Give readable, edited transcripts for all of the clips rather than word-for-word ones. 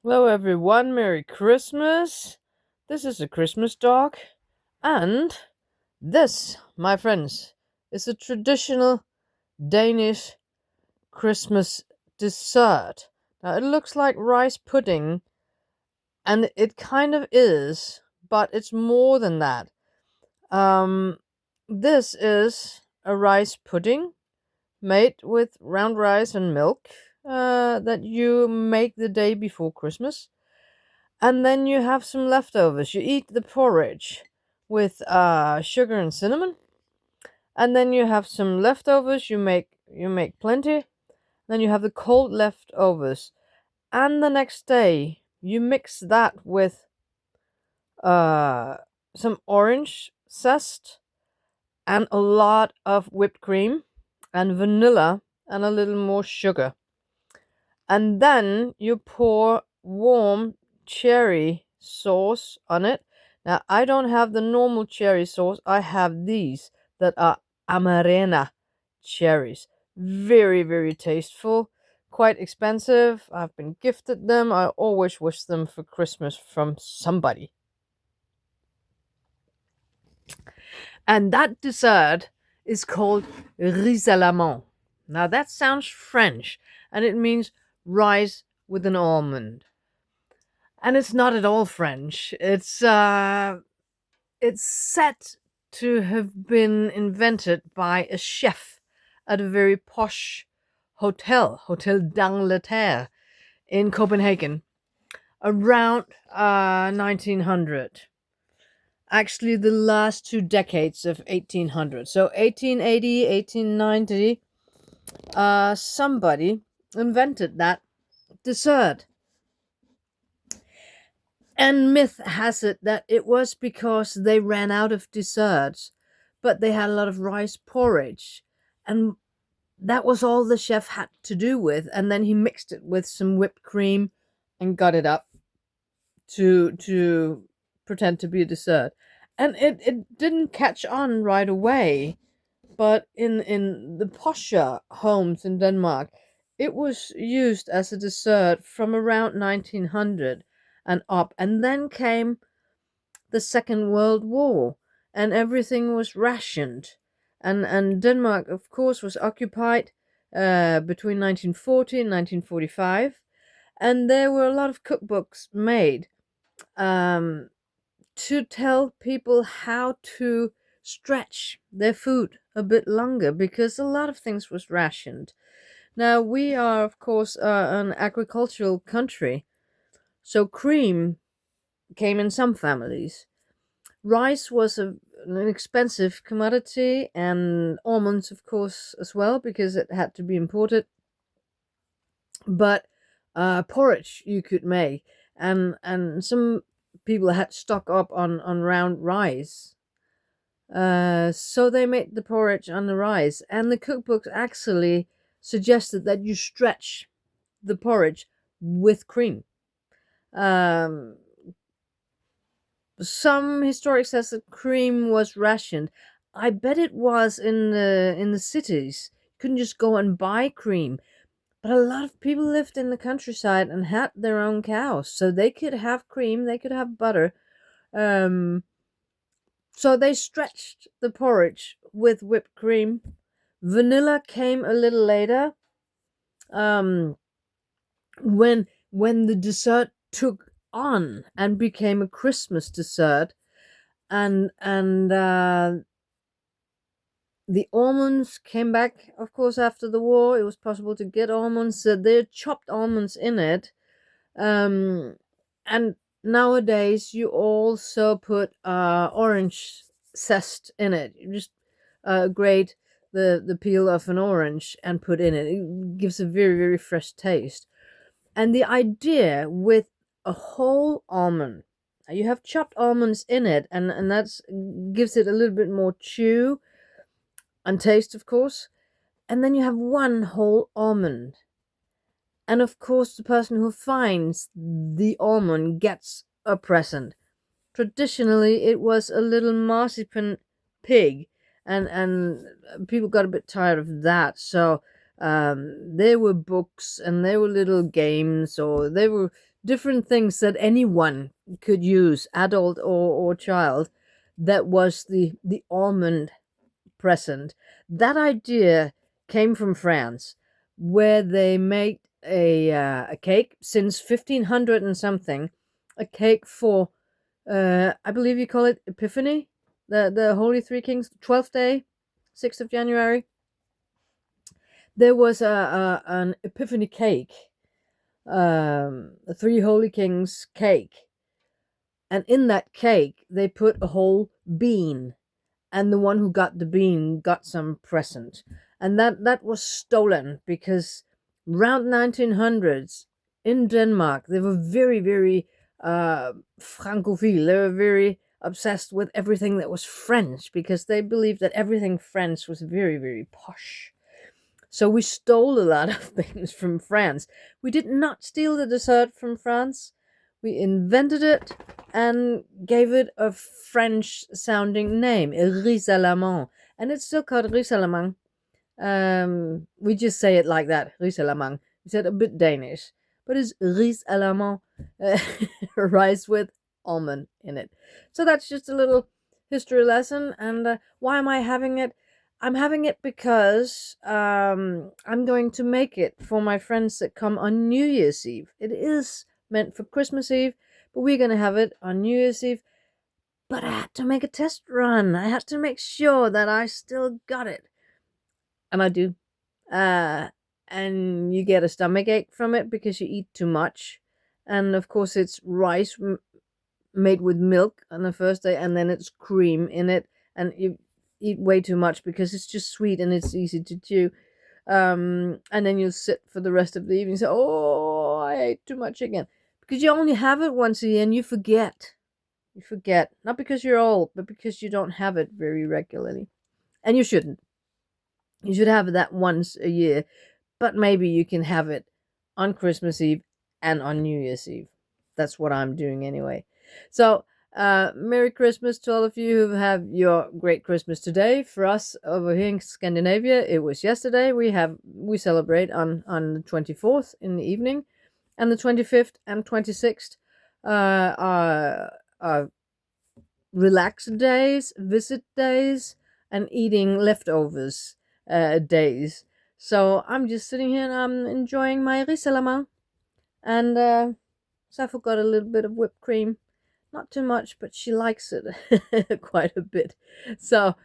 Hello, everyone. Merry Christmas. This is a Christmas dog, and this, my friends, is a traditional Danish Christmas dessert. Now, it looks like rice pudding, and it kind of is, but it's more than that. Um, this is a rice pudding made with round rice and milk that you make the day before Christmas. And then you have some leftovers. You eat the porridge with sugar and cinnamon. And then you have some leftovers. You make plenty. Then you have the cold leftovers. And the next day you mix that with uh some orange zest and a lot of whipped cream and vanilla and a little more sugar. And then you pour warm cherry sauce on it. Now, I don't have the normal cherry sauce, I have these that are amarena cherries. Very, very tasteful, quite expensive. I've been gifted them. I always wish them for Christmas from somebody. And that dessert is called risalamande. Now, that sounds French, and it means rice with an almond. And it's not at all French. It's said to have been invented by a chef at a very posh Hotel d'Angleterre in Copenhagen around 1900. Actually, the last 2 decades of 1800. So 1880, 1890, somebody invented that dessert. And myth has it that it was because they ran out of desserts, but they had a lot of rice porridge. And that was all the chef had to do with. And then he mixed it with some whipped cream and got it up to pretend to be a dessert. And it didn't catch on right away. But in the posher homes in Denmark, it was used as a dessert from around 1900 and up. And then came the Second World War, and everything was rationed. And Denmark, of course, was occupied between 1940 and 1945, and there were a lot of cookbooks made um, to tell people how to stretch their food a bit longer because a lot of things was rationed. Now we are, of course, an agricultural country, so cream came in some families. Rice was an expensive commodity, and almonds, of course, as well, because it had to be imported. But porridge you could make, and some people had stock up on round rice. So they made the porridge on the rice, and the cookbooks actually suggested that you stretch the porridge with cream. Um, some historic says that cream was rationed. I bet it was in the cities. You couldn't just go and buy cream. But a lot of people lived in the countryside and had their own cows, so they could have cream, they could have butter. Um, so they stretched the porridge with whipped cream. Vanilla came a little later. Um, when the dessert took on and became a Christmas dessert, and the almonds came back, of course, after the war. It was possible to get almonds. There are chopped almonds in it. And nowadays, you also put orange zest in it. You just grate the peel of an orange and put in it. It gives a very, very fresh taste. And the idea with a whole almond, you have chopped almonds in it, and that's gives it a little bit more chew and taste, of course. And then you have one whole almond. And of course, the person who finds the almond gets a present. Traditionally, it was a little marzipan pig, and people got a bit tired of that. So there were books and there were little games, or there were different things that anyone could use, adult or child, that was the almond present. That idea came from France, where they made a cake since 1500 and something, a cake for I believe you call it Epiphany, the Holy Three Kings, 12th day, 6th of January. There was a an Epiphany cake, a Three Holy Kings cake, and in that cake they put a whole bean, and the one who got the bean got some present, and that was stolen because around 1900s in Denmark they were very francophile. They were very obsessed with everything that was French because they believed that everything French was very posh. So we stole a lot of things from France. We did not steal the dessert from France. We invented it and gave it a French sounding name, risalamande. And it's still called risalamande. We just say it like that, risalamande. We said a bit Danish, but it's risalamande, rice with almond in it. So that's just a little history lesson. And why am I having it? I'm having it because I'm going to make it for my friends that come on New Year's Eve. It is meant for Christmas Eve, but we're going to have it on New Year's Eve. But I had to make a test run. I had to make sure that I still got it. And I do. And you get a stomach ache from it because you eat too much. And of course, it's rice made with milk on the first day, and then it's cream in it. And you eat way too much because it's just sweet and it's easy to chew. And then you'll sit for the rest of the evening and say, "Oh, I ate too much again." Because you only have it once a year and you forget. You forget. Not because you're old, but because you don't have it very regularly. And you shouldn't. You should have that once a year. But maybe you can have it on Christmas Eve and on New Year's Eve. That's what I'm doing anyway. So, Merry Christmas to all of you who have your great Christmas today. For us over here in Scandinavia, it was yesterday. We celebrate on the 24th in the evening, and the 25th and 26th are relax days, visit days, and eating leftovers days. So I'm just sitting here and I'm enjoying my risalamande. And Sappho got a little bit of whipped cream. Not too much, but she likes it quite a bit. So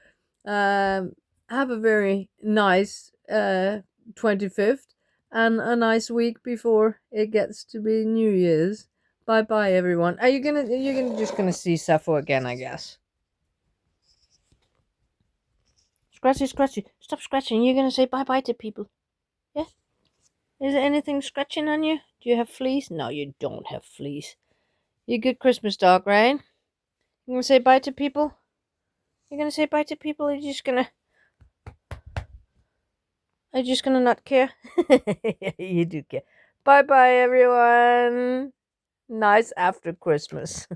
have a very nice 25th and a nice week before it gets to be New Year's. Bye bye, everyone. You're just gonna see Sappho again, I guess. Scratchy, scratchy. Stop scratching. You're gonna say bye bye to people. Yeah? Is there anything scratching on you? Do you have fleas? No, you don't have fleas. You're a good Christmas dog, right? You gonna say bye to people? You're gonna say bye to people? Or are you just gonna not care? You do care. Bye bye, everyone. Nice after Christmas.